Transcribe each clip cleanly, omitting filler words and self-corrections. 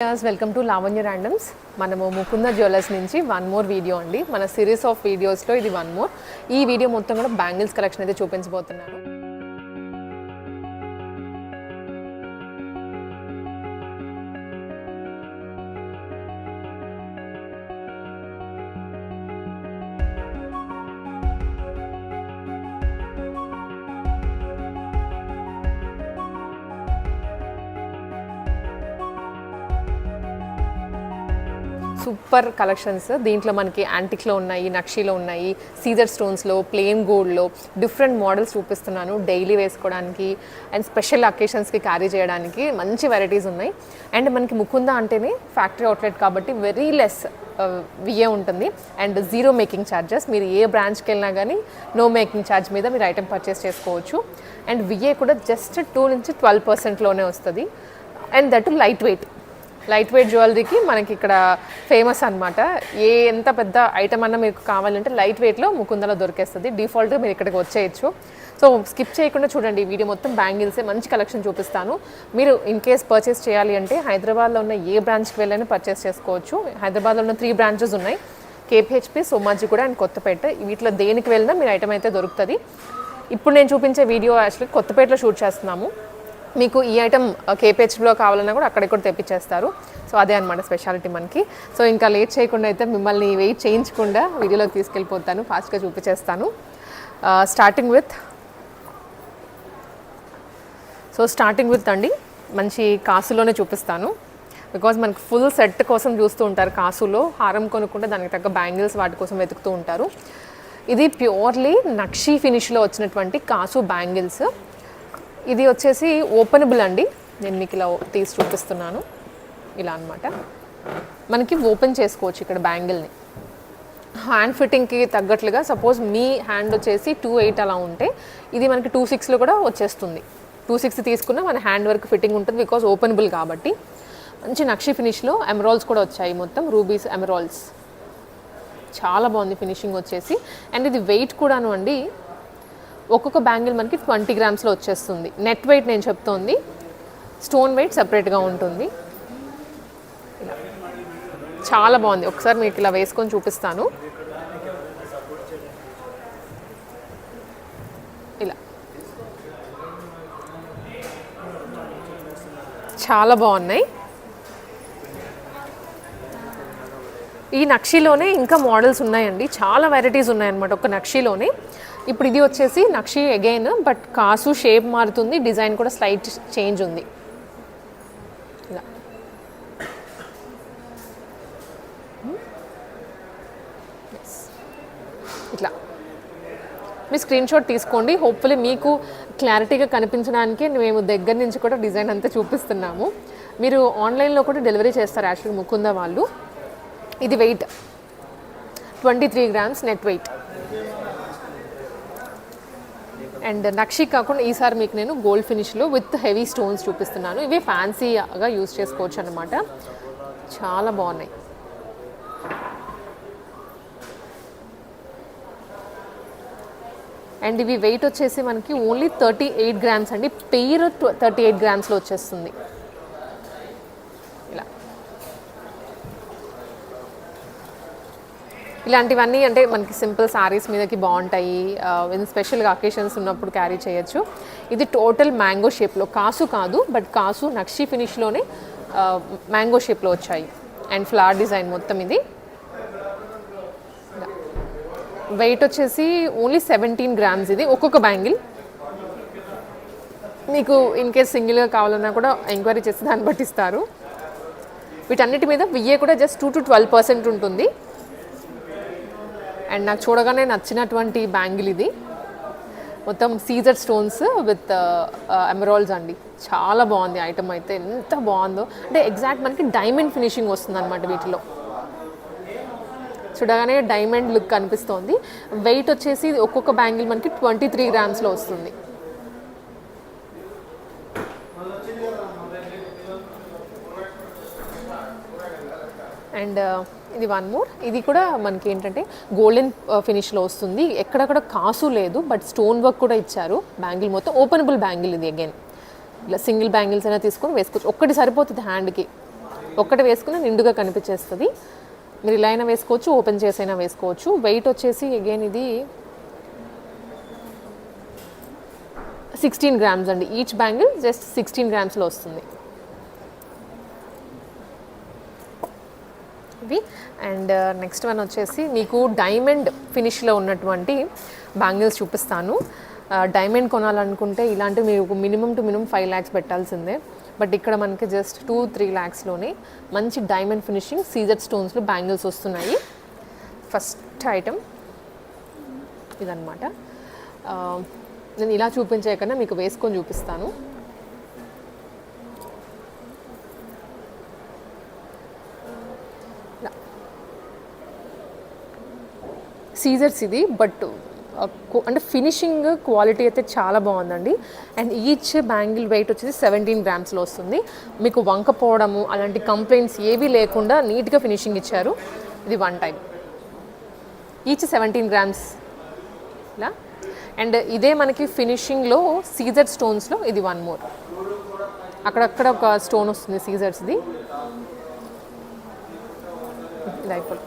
Welcome to Lavanya randoms. మనము Mukunda jewellers నుంచి one more video అండి. మన సిరీస్ ఆఫ్ వీడియోస్లో ఇది వన్ మోర్. ఈ వీడియో మొత్తం కూడా బ్యాంగిల్స్ కలెక్షన్ అయితే చూపించబోతున్నాను. Super collections. దీంట్లో మనకి యాంటిక్లో ఉన్నాయి, నక్షీలో ఉన్నాయి, సీజర్ స్టోన్స్లో, ప్లెయిన్ గోల్డ్లో డిఫరెంట్ మోడల్స్ చూపిస్తున్నాను. డైలీ వేసుకోవడానికి అండ్ స్పెషల్ అకేషన్స్కి క్యారీ చేయడానికి మంచి వెరైటీస్ ఉన్నాయి. అండ్ మనకి ముకుంద అంటేనే ఫ్యాక్టరీ అవుట్లెట్ కాబట్టి వెరీ లెస్ విఏ ఉంటుంది అండ్ జీరో మేకింగ్ ఛార్జెస్. మీరు ఏ బ్రాంచ్కి వెళ్ళినా కానీ నో మేకింగ్ ఛార్జ్ మీద మీరు ఐటెం పర్చేస్ చేసుకోవచ్చు. అండ్ విఏ కూడా జస్ట్ 2 నుంచి 12%లోనే వస్తుంది. అండ్ దట్ లైట్ వెయిట్ జ్యువెలరీకి మనకి ఇక్కడ ఫేమస్ అనమాట. ఎంత పెద్ద ఐటమ్ అన్నా మీకు కావాలంటే లైట్ వెయిట్లో ముకుందలో దొరికేస్తుంది. డిఫాల్ట్గా మీరు ఇక్కడికి వచ్చేయచ్చు. సో స్కిప్ చేయకుండా చూడండి. ఈ వీడియో మొత్తం బ్యాంగిల్సే, మంచి కలెక్షన్ చూపిస్తాను. మీరు ఇన్ కేస్ పర్చేస్ చేయాలి అంటే హైదరాబాద్లో ఉన్న ఏ బ్రాంచ్కి వెళ్ళైనా పర్చేస్ చేసుకోవచ్చు. హైదరాబాద్లో ఉన్న 3 బ్రాంచెస్ ఉన్నాయి, కేపీహెచ్పి, సోమాజిగూడ అండ్ కొత్తపేట. వీటిలో దేనికి వెళ్ళినా మీరు ఐటమ్ అయితే దొరుకుతుంది. ఇప్పుడు నేను చూపించే వీడియో యాక్చువల్లీ కొత్తపేటలో షూట్ చేస్తున్నాము. మీకు ఈ ఐటమ్ కేపీహెచ్లో కావాలన్నా కూడా అక్కడికి తెప్పించేస్తారు. సో అదే అనమాట స్పెషాలిటీ మనకి. సో ఇంకా లేట్ చేయకుండా అయితే మిమ్మల్ని వెయిట్ చేయించకుండా వీడియోలోకి తీసుకెళ్ళిపోతాను, ఫాస్ట్గా చూపించేస్తాను. స్టార్టింగ్ విత్ అండి మంచి కాసులోనే చూపిస్తాను. బికాజ్ మనకి ఫుల్ సెట్ కోసం చూస్తూ ఉంటారు. కాసులో హారం కొనుక్కుంటే దానికి తగ్గ బ్యాంగిల్స్ వాటి కోసం వెతుకుతూ ఉంటారు. ఇది ప్యూర్లీ నక్షీ ఫినిష్లో వచ్చినటువంటి కాసు బ్యాంగిల్స్. ఇది వచ్చేసి ఓపెనబుల్ అండి. నేను మీకు ఇలా తీసి చూపిస్తున్నాను. ఇలా అనమాట మనకి ఓపెన్ చేసుకోవచ్చు ఇక్కడ బ్యాంగిల్ని. హ్యాండ్ ఫిట్టింగ్కి తగ్గట్లుగా సపోజ్ మీ హ్యాండ్ వచ్చేసి 2.8 అలా ఉంటే ఇది మనకి 2.6లో కూడా వచ్చేస్తుంది. 2.6 తీసుకున్న మన హ్యాండ్ వర్క్ ఫిట్టింగ్ ఉంటుంది బికాజ్ ఓపెనబుల్ కాబట్టి. మంచి నక్షి ఫినిష్లో ఎమరాల్స్ కూడా వచ్చాయి, మొత్తం రూబీస్ ఎమరాల్స్. చాలా బాగుంది ఫినిషింగ్ వచ్చేసి. అండ్ ఇది వెయిట్ కూడాను అండి, ఒక్కొక్క బ్యాంగిల్ మనకి 20 గ్రామ్స్లో వచ్చేస్తుంది. నెట్ వెయిట్ నేను చెప్తోంది, స్టోన్ వెయిట్ సపరేట్గా ఉంటుంది. ఇలా చాలా బాగుంది. ఒకసారి మీకు ఇలా వేసుకొని చూపిస్తాను. ఇలా చాలా బాగున్నాయి. ఈ నక్షీలోనే ఇంకా మోడల్స్ ఉన్నాయండి, చాలా వెరైటీస్ ఉన్నాయన్నమాట ఒక నక్షీలోనే. ఇప్పుడు ఇది వచ్చేసి నక్షి అగైన్, బట్ కాసు షేప్ మారుతుంది, డిజైన్ కూడా స్లైట్ చేంజ్ ఉంది. ఇలా ఇట్లా మీ స్క్రీన్ షాట్ తీసుకోండి. హోప్ఫుల్లీ మీకు క్లారిటీగా కనిపించడానికి మేము దగ్గర నుంచి కూడా డిజైన్ అంతా చూపిస్తున్నాము. మీరు ఆన్లైన్లో కూడా డెలివరీ చేస్తారు యాక్చువల్గా ముకుంద వాళ్ళు. ఇది weight 23 grams net weight. And నక్షి కాకుండా ఈసారి మీకు నేను గోల్డ్ ఫినిష్లో విత్ హెవీ స్టోన్స్ చూపిస్తున్నాను. ఇవి ఫ్యాన్సీగా యూజ్ చేసుకోవచ్చు అన్నమాట. చాలా బాగున్నాయి. అండ్ ఇవి వెయిట్ వచ్చేసి మనకి ఓన్లీ 38 గ్రామ్స్ అండి. పెయిర్ 38 గ్రామ్స్లో వచ్చేస్తుంది. ఇలా ఇలాంటివన్నీ అంటే మనకి సింపుల్ శారీస్ మీదకి బాగుంటాయి. స్పెషల్గా అకేషన్స్ ఉన్నప్పుడు క్యారీ చేయొచ్చు. ఇది టోటల్ మ్యాంగో షేప్లో, కాసు కాదు బట్ కాసు నక్షి ఫినిష్లోనే మ్యాంగో షేప్లో వచ్చాయి. అండ్ ఫ్లవర్ డిజైన్ మొత్తం. ఇది వెయిట్ వచ్చేసి ఓన్లీ 17 గ్రామ్స్. ఇది ఒక్కొక్క బ్యాంగిల్. మీకు ఇన్ కేస్ సింగిల్గా కావాలన్నా కూడా ఎంక్వైరీ చేసి దాన్ని బట్టి ఇస్తారు. వీటన్నిటి మీద విఏ కూడా జస్ట్ 2 to 12% ఉంటుంది. అండ్ నాకు చూడగానే నచ్చినటువంటి బ్యాంగిల్ ఇది. మొత్తం సీజర్ స్టోన్స్ విత్ ఎమరాల్డ్స్ అండి. చాలా బాగుంది ఐటమ్ అయితే, ఎంత బాగుందో అంటే ఎగ్జాక్ట్ మనకి డైమండ్ ఫినిషింగ్ వస్తుంది అనమాట వీటిలో. చూడగానే డైమండ్ లుక్ కనిపిస్తోంది. వెయిట్ వచ్చేసి ఒక్కొక్క బ్యాంగిల్ మనకి 23 గ్రామ్స్లో వస్తుంది. అండ్ ఇది వన్ మోర్. ఇది కూడా మనకి ఏంటంటే గోల్డెన్ ఫినిష్లో వస్తుంది. ఎక్కడక్కడ కాసు లేదు బట్ స్టోన్ వర్క్ కూడా ఇచ్చారు. బ్యాంగిల్ మొత్తం ఓపెనబుల్ బ్యాంగిల్ ఇది. అగైన్ ఇలా సింగిల్ బ్యాంగిల్స్ అయినా తీసుకొని వేసుకోవచ్చు. ఒక్కటి సరిపోతుంది హ్యాండ్కి. ఒక్కటి వేసుకుని నిండుగా కనిపించేస్తుంది. మీరు ఇలా అయినా వేసుకోవచ్చు, ఓపెన్ చేసైనా వేసుకోవచ్చు. వెయిట్ వచ్చేసి అగైన్ ఇది 16 grams అండి. ఈచ్ బ్యాంగిల్ జస్ట్ 16 grams వస్తుంది ఇవి. అండ్ నెక్స్ట్ వన్ వచ్చేసి మీకు డైమండ్ ఫినిష్లో ఉన్నటువంటి బ్యాంగిల్స్ చూపిస్తాను. డైమండ్ కొనాలనుకుంటే ఇలాంటివి మీరు మినిమం టు మినిమం 5 lakhs పెట్టాల్సిందే. బట్ ఇక్కడ మనకి జస్ట్ 2-3 lakhsలోనే మంచి డైమండ్ ఫినిషింగ్ సీజర్ స్టోన్స్లో బ్యాంగిల్స్ వస్తున్నాయి. ఫస్ట్ ఐటమ్ ఇదన్నమాట. నేను ఇలా చూపించే కన్నా మీకు వేసుకొని చూపిస్తాను. సీజర్స్ ఇది, బట్ అంటే ఫినిషింగ్ క్వాలిటీ అయితే చాలా బాగుందండి. అండ్ ఈచ్ బ్యాంగిల్ వెయిట్ వచ్చేసి 17 grams వస్తుంది. మీకు వంకపోవడము అలాంటి కంప్లైంట్స్ ఏవీ లేకుండా నీట్గా ఫినిషింగ్ ఇచ్చారు. ఇది 1 time, ఈచ్ 17 grams ఇలా. అండ్ ఇదే మనకి ఫినిషింగ్లో సీజర్ స్టోన్స్లో ఇది 1 more. అక్కడక్కడ ఒక స్టోన్ వస్తుంది సీజర్స్ది. ఇలా అయిపోయి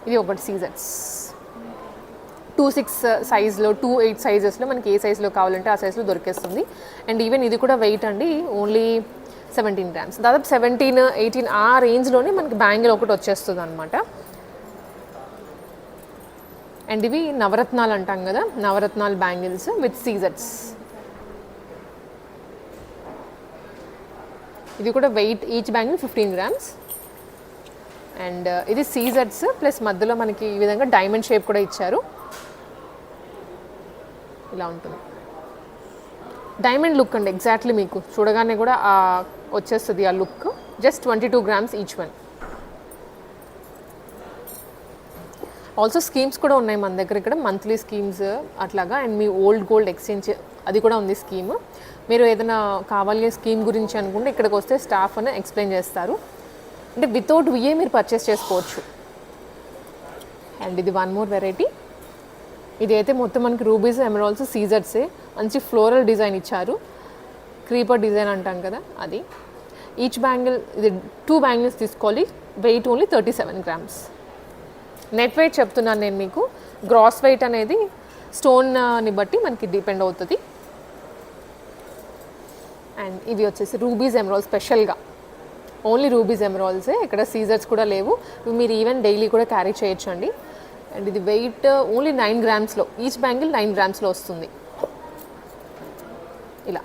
ఇది ఒకటి సీజర్స్ 2-6 సైజ్లో 2-8 సైజెస్లో మనకి ఏ సైజులో కావాలంటే ఆ సైజులో దొరికేస్తుంది. అండ్ ఈవెన్ ఇది కూడా వెయిట్ అండి ఓన్లీ 17 grams, దాదాపు 17-18 ఆ రేంజ్లోనే మనకి బ్యాంగిల్ ఒకటి వచ్చేస్తుంది అనమాట. అండ్ ఇవి నవరత్నాలు అంటాం కదా, నవరత్నాలు బ్యాంగిల్స్ విత్ సీజర్స్. ఇది కూడా weight each bangle 15 grams. And ఇది సీజర్స్ ప్లస్ మధ్యలో మనకి ఈ విధంగా డైమండ్ షేప్ కూడా ఇచ్చారు. ఇలా ఉంటుంది డైమండ్ లుక్ అండి. ఎగ్జాక్ట్లీ మీకు చూడగానే కూడా వచ్చేస్తుంది ఆ look. Just 22 grams each one. Also schemes కూడా ఉన్నాయి మన దగ్గర ఇక్కడ, మంత్లీ స్కీమ్స్ అట్లాగా. And me old gold exchange అది కూడా ఉంది స్కీమ్. మీరు ఏదైనా కావాలి స్కీమ్ గురించి అనుకుంటే ఇక్కడికి వస్తే స్టాఫ్ అని ఎక్స్ప్లెయిన్ చేస్తారు. అంటే వితౌట్ విఏ మీరు పర్చేస్ చేసుకోవచ్చు. అండ్ ఇది 1 more వెరైటీ. ఇది అయితే మొత్తం మనకి రూబీస్ ఎమరాల్డ్స్ సీజర్సే. మంచి ఫ్లోరల్ డిజైన్ ఇచ్చారు, క్రీపర్ డిజైన్ అంటాం కదా అది. ఈచ్ బ్యాంగిల్ ఇది 2 బ్యాంగిల్స్ తీసుకోవాలి. Weight only 37 grams. Net weight చెప్తున్నాను నేను మీకు. గ్రాస్ వెయిట్ అనేది స్టోన్ని బట్టి మనకి డిపెండ్ అవుతుంది. అండ్ ఇవి వచ్చేసి రూబీస్ ఎమరాల్డ్ స్పెషల్గా ఓన్లీ రూబీస్ ఎమరాల్డ్సే, ఇక్కడ సీజర్స్ కూడా లేవు. మీరు ఈవెన్ డైలీ కూడా క్యారీ చేయొచ్చు అండి. అండ్ ఇది weight only 9 grams, each bangle 9 grams వస్తుంది. ఇలా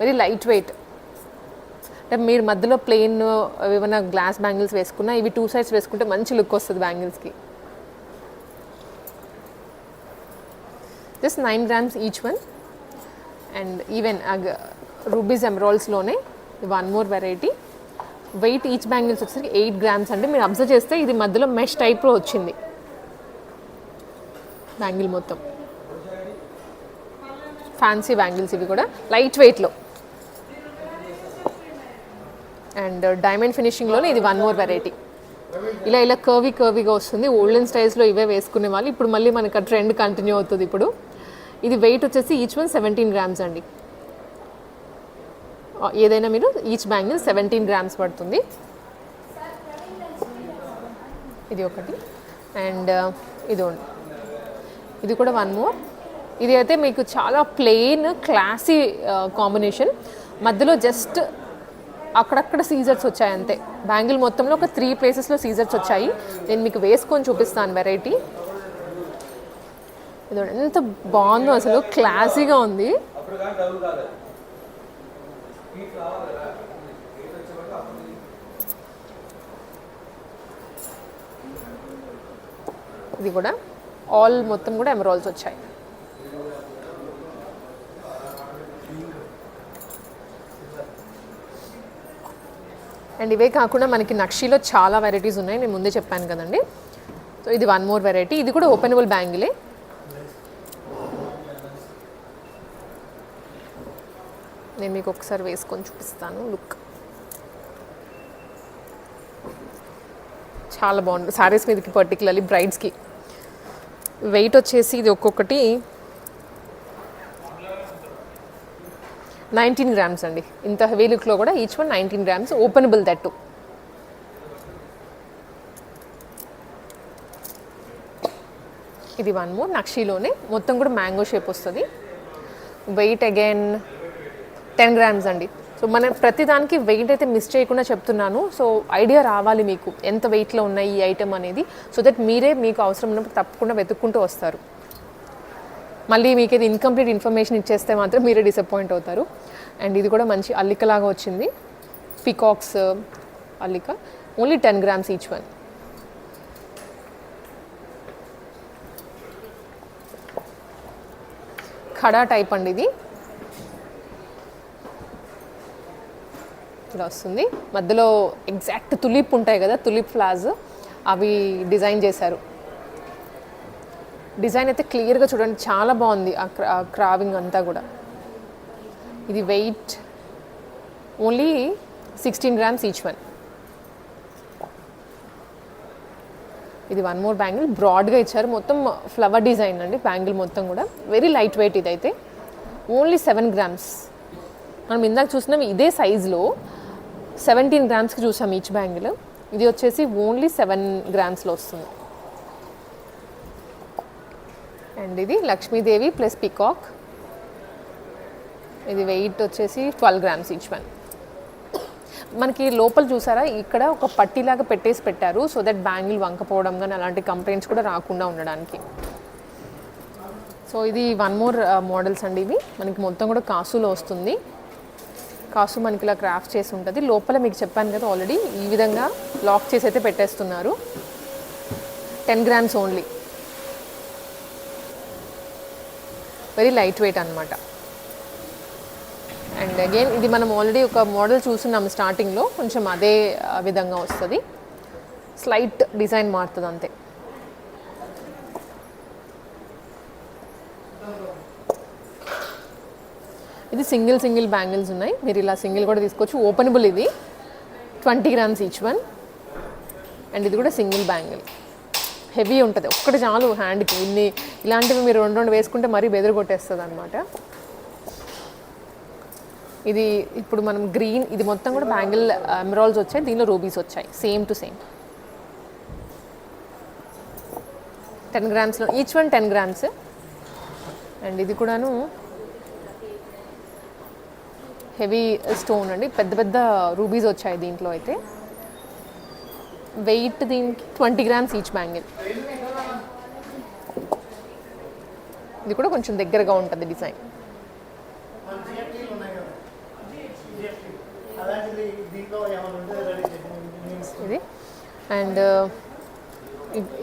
వెరీ లైట్ వెయిట్. అంటే మీరు మధ్యలో ప్లెయిన్ ఏమైనా గ్లాస్ బ్యాంగిల్స్ వేసుకున్నా ఇవి 2 sides వేసుకుంటే మంచి లుక్ వస్తుంది బ్యాంగిల్స్కి. Just 9 grams each one. And even rubies ఎమరాల్డ్స్లోనే 1 more variety. Weight each bangles వచ్చేసరికి 8 grams అండి. మీరు అబ్జర్వ్ చేస్తే ఇది మధ్యలో మెష్ టైప్లో వచ్చింది బ్యాంగిల్ మొత్తం. ఫ్యాన్సీ బ్యాంగిల్స్ ఇవి కూడా లైట్ వెయిట్లో. అండ్ డైమండ్ ఫినిషింగ్లోనే ఇది 1 more వెరైటీ. ఇలా కర్వీగా వస్తుంది. ఓల్డెన్ స్టైల్స్లో ఇవే వేసుకునే వాళ్ళు. ఇప్పుడు మళ్ళీ మనకు ఆ ట్రెండ్ కంటిన్యూ అవుతుంది ఇప్పుడు. ఇది వెయిట్ వచ్చేసి ఈచ్ వన్ 17 grams అండి. ఏదైనా మీరు ఈచ్ బ్యాంగిల్ 17 grams పడుతుంది. ఇది ఒకటి. అండ్ ఇది కూడా 1 more. ఇది అయితే మీకు చాలా ప్లెయిన్ క్లాసీ కాంబినేషన్. మధ్యలో జస్ట్ అక్కడక్కడ సీజర్స్ వచ్చాయి అంతే. బ్యాంగిల్ మొత్తంలో ఒక 3 places సీజర్స్ వచ్చాయి. నేను మీకు వేసుకొని చూపిస్తాను వెరైటీ. ఇది ఎంత బాగుందో అసలు, క్లాసీగా ఉంది. ఇది కూడా ఆల్ మొత్తం కూడా ఎమరాల్డ్స్ వచ్చాయి. అండ్ ఇవే కాకుండా మనకి నక్షీలో చాలా వెరైటీస్ ఉన్నాయి, నేను ముందే చెప్పాను కదండి. సో ఇది 1 more వెరైటీ. ఇది కూడా ఓపెనబుల్ బ్యాంగిలే. నేను మీకు ఒకసారి వేసుకొని చూపిస్తాను లుక్. చాలా బాగుంది శారీస్ మీదకి, పర్టికులర్లీ బ్రైడ్స్కి. వెయిట్ వచ్చేసి ఇది ఒక్కొక్కటి 19 గ్రామ్స్ అండి. ఇంత హెవీ లుక్లో కూడా each one 19 grams, openable that to. ఇది వన్ మోర్ నక్షీలోనే, మొత్తం కూడా మ్యాంగో షేప్ వస్తుంది. వెయిట్ అగైన్ 10 గ్రామ్స్ అండి. సో మన ప్రతిదానికి వెయిట్ అయితే మిస్ చేయకుండా చెప్తున్నాను. సో ఐడియా రావాలి మీకు ఎంత వెయిట్లో ఉన్నాయి ఈ ఐటమ్ అనేది. సో దట్ మీరే మీకు అవసరం ఉన్నప్పుడు తప్పకుండా వెతుక్కుంటూ వస్తారు. మళ్ళీ మీకు ఇది ఇన్కంప్లీట్ ఇన్ఫర్మేషన్ ఇచ్చేస్తే మాత్రం మీరే డిసప్పాయింట్ అవుతారు. అండ్ ఇది కూడా మంచి అల్లికలాగా వచ్చింది, పికాక్స్ అల్లిక. Only 10 grams each one. Kada type అండి ఇది. ఇలా వస్తుంది, మధ్యలో ఎగ్జాక్ట్ తులిప్ ఉంటాయి కదా, తులిప్ ఫ్లవర్స్ అవి డిజైన్ చేశారు. డిజైన్ అయితే క్లియర్గా చూడండి, చాలా బాగుంది ఆ క్రావింగ్ అంతా కూడా. ఇది weight only 16 grams each one. ఇది వన్ మోర్ బ్యాంగిల్, బ్రాడ్గా ఇచ్చారు, మొత్తం ఫ్లవర్ డిజైన్ అండి బ్యాంగిల్ మొత్తం కూడా. వెరీ లైట్ వెయిట్ ఇదైతే. Only 7 grams. మనం ఇందాక చూసినాం ఇదే సైజులో 17 గ్రామ్స్కి చూసాం ఈచ్ బ్యాంగిల్. ఇది వచ్చేసి ఓన్లీ 7 గ్రామ్స్లో వస్తుంది. అండ్ ఇది లక్ష్మీదేవి ప్లస్ పికాక్. ఇది వెయిట్ వచ్చేసి 12 గ్రామ్స్ ఈచ్ వన్. మనకి లోపల చూసారా, ఇక్కడ ఒక పట్టీలాగా పెట్టారు, సో దట్ బ్యాంగిల్ వంకపోవడం కానీ అలాంటి కంప్లైంట్స్ కూడా రాకుండా ఉండడానికి. సో ఇది వన్ మోర్ మోడల్స్ అండి. ఇవి మనకి మొత్తం కూడా కాసులో వస్తుంది. కాసు మనకి ఇలా క్రాఫ్ట్ చేసి ఉంటుంది. లోపల మీకు చెప్పాను కదా ఆల్రెడీ, ఈ విధంగా లాక్ చేసి అయితే పెట్టేస్తున్నారు. 10 grams only. Very light weight అనమాట. అండ్ అగైన్ ఇది మనం ఆల్రెడీ ఒక మోడల్ చూస్తున్నాం స్టార్టింగ్లో, కొంచెం అదే విధంగా వస్తుంది, స్లైట్ డిజైన్ మారుతుంది అంతే. ఇది సింగిల్ బ్యాంగిల్స్ ఉన్నాయి, మీరు ఇలా సింగిల్ కూడా తీసుకోవచ్చు. ఓపెనబుల్ ఇది 20 గ్రామ్స్ ఈచ్ వన్. అండ్ ఇది కూడా సింగిల్ బ్యాంగిల్, హెవీ ఉంటుంది, ఒక్కటి చాలు హ్యాండ్కి. ఇలాంటివి మీరు రెండు వేసుకుంటే మరీ బెదురు కొట్టేస్తుంది అనమాట. ఇది ఇప్పుడు మనం గ్రీన్, ఇది మొత్తం కూడా బ్యాంగిల్ ఎమరాల్డ్స్ వచ్చాయి, దీనిలో రూబీస్ వచ్చాయి, సేమ్ టు సేమ్. 10 గ్రామ్స్లో ఈచ్ వన్ 10 గ్రామ్స్. అండ్ ఇది కూడాను హెవీ స్టోన్ అండి, పెద్ద రూబీస్ వచ్చాయి దీంట్లో అయితే. వెయిట్ దీనికి 20 గ్రామ్స్ ఈచ్ బ్యాంగిల్. ఇది కూడా కొంచెం దగ్గరగా ఉంటుంది డిజైన్. ఇది అండ్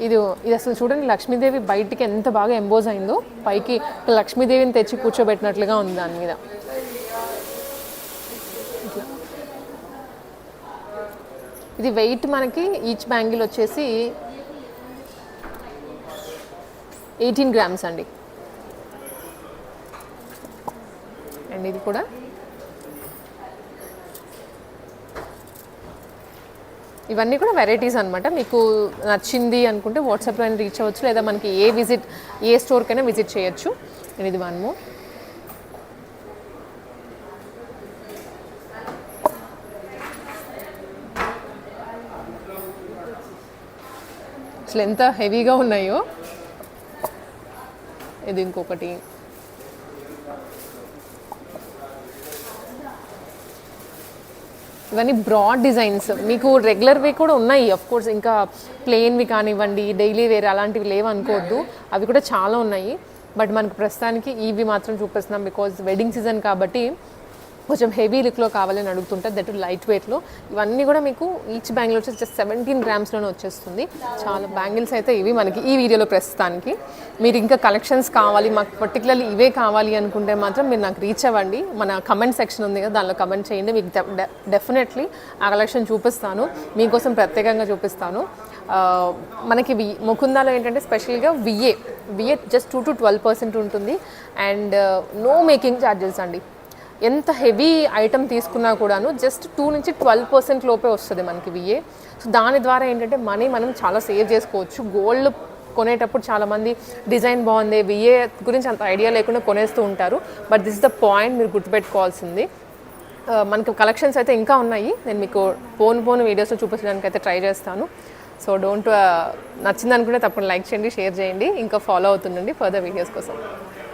ఇది అసలు చూడండి, లక్ష్మీదేవి బయటికి ఎంత బాగా ఎంబోజ్ అయిందో, పైకి లక్ష్మీదేవిని తెచ్చి కూర్చోబెట్టినట్లుగా ఉంది దాని మీద. ఇది వెయిట్ మనకి ఈచ్ బ్యాంగిల్ వచ్చేసి 18 గ్రామ్స్ అండి. అండ్ ఇది కూడా ఇవన్నీ కూడా వెరైటీస్ అనమాట. మీకు నచ్చింది అనుకుంటే వాట్సాప్లో అయినా రీచ్ అవ్వచ్చు, లేదా మనకి ఏ స్టోర్కైనా విజిట్ చేయొచ్చు. అండ్ ఇది వన్ మోర్. అసలు ఎంత హెవీగా ఉన్నాయో. ఇది ఇంకొకటి. ఇవన్నీ బ్రాడ్ డిజైన్స్, మీకు రెగ్యులర్వి కూడా ఉన్నాయి అఫ్ కోర్స్, ఇంకా ప్లెయిన్వి కానివ్వండి, డైలీ వేర్ అలాంటివి లేవు అనుకోవద్దు, అవి కూడా చాలా ఉన్నాయి. బట్ మనకు ప్రస్తుతానికి ఇవి మాత్రం చూపిస్తున్నాం, బికాజ్ వెడ్డింగ్ సీజన్ కాబట్టి కొంచెం హెవీ లుక్లో కావాలని అడుగుతుంటారు, దట్ లైట్ వెయిట్లో. ఇవన్నీ కూడా మీకు ఈచ్ బ్యాంగిల్ వచ్చేసి జస్ట్ 17 గ్రామ్స్లోనే వచ్చేస్తుంది. చాలా బ్యాంగిల్స్ అయితే ఇవి మనకి ఈ వీడియోలో ప్రస్తుతానికి. మీరు ఇంకా కలెక్షన్స్ కావాలి, మాకు పర్టికులర్లీ ఇవే కావాలి అనుకుంటే మాత్రం మీరు నాకు రీచ్ అవ్వండి. మన కమెంట్ సెక్షన్ ఉంది కదా, దానిలో కమెంట్ చేయండి, మీకు డెఫినెట్లీ ఆ కలెక్షన్ చూపిస్తాను, మీకోసం ప్రత్యేకంగా చూపిస్తాను. మనకి ముకుందాలో ఏంటంటే స్పెషల్గా విఏ జస్ట్ 2 to 12% ఉంటుంది. అండ్ నో మేకింగ్ ఛార్జెస్ అండి. ఎంత హెవీ ఐటమ్ తీసుకున్నా కూడాను జస్ట్ 2 నుంచి 12% లోపే వస్తుంది మనకి విఏ. సో దాని ద్వారా ఏంటంటే మనం చాలా సేవ్ చేసుకోవచ్చు. గోల్డ్ కొనేటప్పుడు చాలామంది డిజైన్ బాగుంది, విఏ గురించి అంత ఐడియా లేకుండా కొనేస్తూ ఉంటారు. But this is the point మీరు గుర్తుపెట్టుకోవాల్సింది. మనకు కలెక్షన్స్ అయితే ఇంకా ఉన్నాయి, నేను మీకు పోను వీడియోస్లో చూపించడానికి అయితే ట్రై చేస్తాను. సో నచ్చింది అనుకుంటే తప్పకుండా లైక్ చేయండి, షేర్ చేయండి, ఇంకా ఫాలో అవుతుండండి ఫర్దర్ వీడియోస్ కోసం.